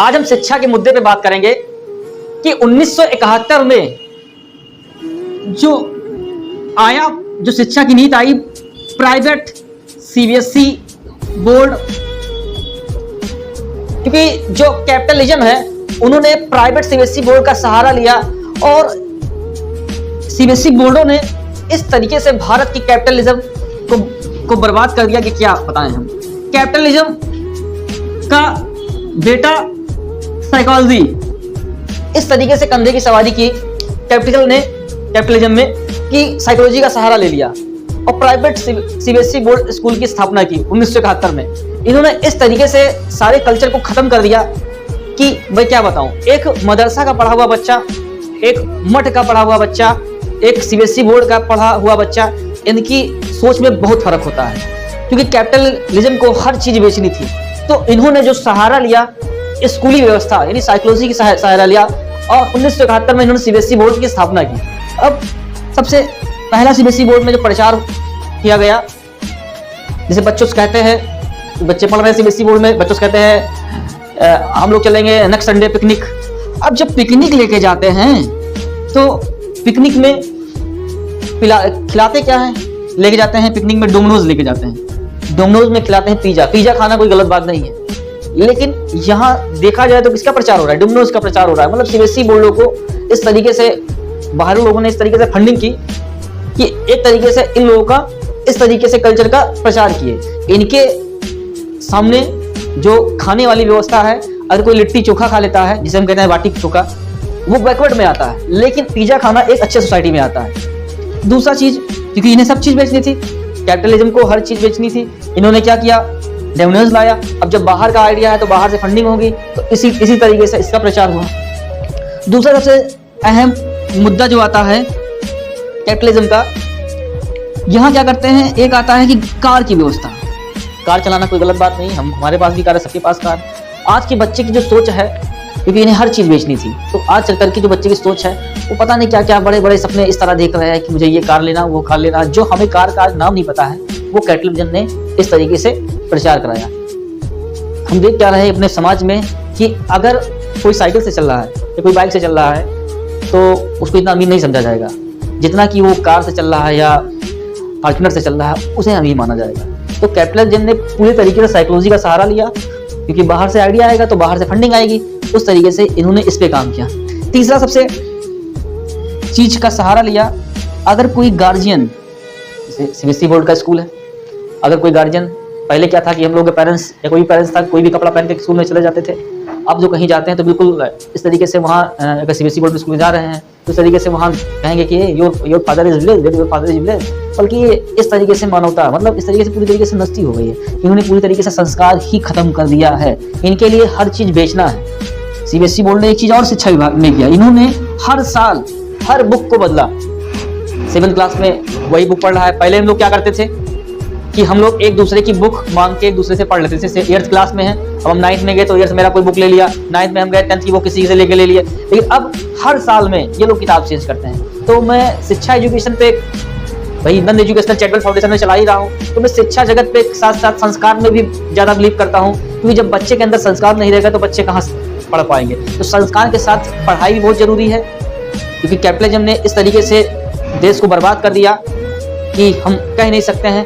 आज हम शिक्षा के मुद्दे पे बात करेंगे कि 1971 में जो आया, जो शिक्षा की नीति आई, प्राइवेट सीबीएसई बोर्ड, क्योंकि जो कैपिटलिज्म है उन्होंने प्राइवेट सीबीएसई बोर्ड का सहारा लिया और सीबीएसई बोर्डों ने इस तरीके से भारत की कैपिटलिज्म को बर्बाद कर दिया कि क्या बताएं हम। कैपिटलिज्म का बेटा साइकोलॉजी, इस तरीके से कंधे की सवारी की कैपिटलिज्म में कि साइकोलॉजी का सहारा ले लिया और प्राइवेट सीबीएसई बोर्ड स्कूल की स्थापना की 1971 में। इन्होंने इस तरीके से सारे कल्चर को खत्म कर दिया कि मैं क्या बताऊं, एक मदरसा का पढ़ा हुआ बच्चा, एक मठ का पढ़ा हुआ बच्चा, एक सीबीएसई बोर्ड का पढ़ा हुआ बच्चा, इनकी सोच में बहुत फर्क होता है, क्योंकि कैपिटलिज्म को हर चीज बेचनी थी। तो इन्होंने जो सहारा लिया स्कूली व्यवस्था यानी साइकोलॉजी की सहारा लिया और 1971 में इन्होंने सीबीएसई बोर्ड की स्थापना की। अब सबसे पहला सीबीएसई बोर्ड में जो प्रचार किया गया, जिसे बच्चों से कहते हैं, बच्चे पढ़ रहे हैं सीबीएसई बोर्ड में, बच्चों से कहते हैं हम लोग चलेंगे नेक्स्ट संडे पिकनिक। अब जब पिकनिक लेके जाते हैं तो पिकनिक में खिलाते क्या है, लेके जाते हैं पिकनिक में डोमिनोज लेके जाते हैं, डोमिनोज में खिलाते हैं पिज्जा। पिज्जा खाना कोई गलत बात नहीं है, लेकिन यहाँ देखा जाए तो किसका प्रचार हो रहा है, डोमिनोज का प्रचार हो रहा है। मतलब सीबीएसई बोर्डों को इस तरीके से बाहरी लोगों ने इस तरीके से फंडिंग की कि एक तरीके से इन लोगों का इस तरीके से कल्चर का प्रचार किए। इनके सामने जो खाने वाली व्यवस्था है, अगर कोई लिट्टी चोखा खा लेता है, जिसे हम कहते हैं बाटी चोखा, वो बैकवर्ड में आता है, लेकिन पिज्जा खाना एक अच्छे सोसाइटी में आता है। दूसरा चीज, क्योंकि इन्हें सब चीज बेचनी थी, कैपिटलिज्म को हर चीज बेचनी थी, इन्होंने क्या किया, डोमिनोज लाया। अब जब बाहर का आइडिया है तो बाहर से फंडिंग होगी, तो इसी तरीके से इसका प्रचार हुआ। दूसरा सबसे अहम मुद्दा जो आता है कैपिटलिज्म का, यहाँ क्या करते हैं, एक आता है कि कार की व्यवस्था। कार चलाना कोई गलत बात नहीं, हमारे पास भी कार है, सबके पास कार। आज के बच्चे की जो सोच है, क्योंकि इन्हें हर चीज बेचनी थी, तो आज चल करके जो बच्चे की सोच है वो पता नहीं क्या क्या बड़े बड़े सपने इस तरह देख रहे हैं कि मुझे ये कार लेना, वो कार लेना। जो हमें कार का आज नाम नहीं पता है, वो कैपिटलिज्म ने इस तरीके से प्रचार कराया। हम देख क्या रहे हैं अपने समाज में कि अगर कोई साइकिल से चल रहा है या कोई बाइक से चल रहा है तो उसको इतना अमीर नहीं समझा जाएगा जितना कि वो कार से चल रहा है या फॉर्च्यूनर से चल रहा है, उसे अमीर माना जाएगा। तो कैपिटलिज्म ने पूरे तरीके से साइकोलॉजी का सहारा लिया, क्योंकि बाहर से आइडिया आएगा तो बाहर से फंडिंग आएगी, उस तरीके से इन्होंने इस पे काम किया। तीसरा सबसे चीज का सहारा लिया, अगर कोई गार्जियन, जैसे सीबीएसई बोर्ड का स्कूल है, अगर कोई गार्जियन, पहले क्या था कि हम लोग के पेरेंट्स या कोई भी पेरेंट्स था, कोई भी कपड़ा पहन के स्कूल में चले जाते थे। अब जो कहीं जाते हैं तो बिल्कुल इस तरीके से वहाँ, अगर सीबीएसई बोर्ड में स्कूल में जा रहे हैं तो इस तरीके से वहाँ कहेंगे कि your father is village, your father is village. बल्कि इस तरीके से मानवता, मतलब इस तरीके से पूरी तरीके से नष्टी हो गई है। इन्होंने पूरी तरीके से संस्कार ही खत्म कर दिया है। इनके लिए हर चीज बेचना है। सीबीएसई बोर्ड ने एक चीज और शिक्षा विभाग ने किया, इन्होंने हर साल हर बुक को बदला। 7th क्लास में वही बुक पढ़ रहा है। पहले हम लोग क्या करते थे कि हम लोग एक दूसरे की बुक मांग के एक दूसरे से पढ़ लेते थे। जैसे 8th क्लास में है, अब हम 9th में गए तो 8th मेरा कोई बुक ले लिया, 9th में हम गए 10th की बुक किसी से लेके ले लिया। लेकिन अब हर साल में ये लोग किताब चेंज करते हैं। तो मैं शिक्षा एजुकेशन पे, भाई नन एजुकेशनल चैरिटेबल फाउंडेशन में चला ही रहा हूँ, तो मैं शिक्षा जगत पे साथ साथ संस्कार में भी ज्यादा बिलीव करता हूँ, क्योंकि जब बच्चे के अंदर संस्कार नहीं रहेगा तो बच्चे कहाँ पढ़ पाएंगे। तो संस्कार के साथ पढ़ाई भी बहुत जरूरी है, क्योंकि कैपिटलिज्म ने इस तरीके से देश को बर्बाद कर दिया कि हम कह नहीं सकते हैं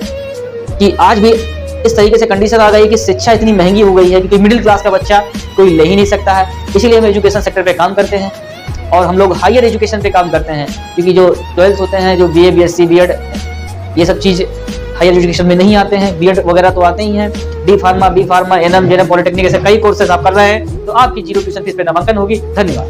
कि आज भी इस तरीके से कंडीशन आ गई कि शिक्षा इतनी महंगी हो गई है कि मिडिल क्लास का बच्चा कोई ले ही नहीं सकता है। इसीलिए हम एजुकेशन सेक्टर पे काम करते हैं और हम लोग हायर एजुकेशन पे काम करते हैं, क्योंकि जो 12th होते हैं, जो बीए, बीएससी, बीएड, ये सब चीज हायर एजुकेशन में नहीं आते हैं। बीएड वगैरह तो आते ही हैं, D pharma, B pharma, ANM, GNM, polytechnic, ऐसे कई कोर्सेज आप कर रहे हैं, तो आपकी 0 ट्यूशन फीस पे नामांकन होगी। धन्यवाद।